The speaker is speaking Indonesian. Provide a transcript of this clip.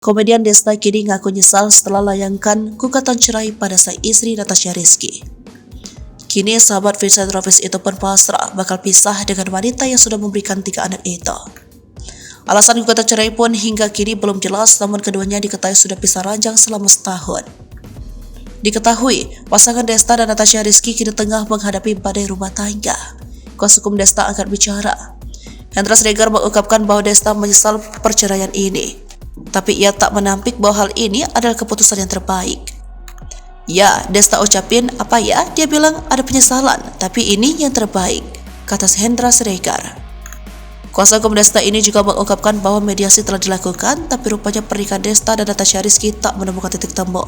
Komedian Desta kini ngaku nyesal setelah layangkan gugatan cerai pada sang istri Natasha Rizky. Kini sahabat Vincent Rovis itu pun pasrah bakal pisah dengan wanita yang sudah memberikan 3 anak itu. Alasan gugatan cerai pun hingga kini belum jelas, namun keduanya diketahui sudah pisah ranjang selama setahun. Diketahui, pasangan Desta dan Natasha Rizky kini tengah menghadapi badai rumah tangga. Kuasa hukum Desta angkat bicara. Hendra Siregar mengungkapkan bahwa Desta menyesal perceraian ini. Tapi ia tak menampik bahwa hal ini adalah keputusan yang terbaik. Ya, Desta ucapin apa ya? Dia bilang ada penyesalan, tapi ini yang terbaik, kata Hendra Siregar. Kuasa hukum Desta ini juga mengungkapkan bahwa mediasi telah dilakukan, tapi rupanya pernikahan Desta dan Natasha Rizky tak menemukan titik temu.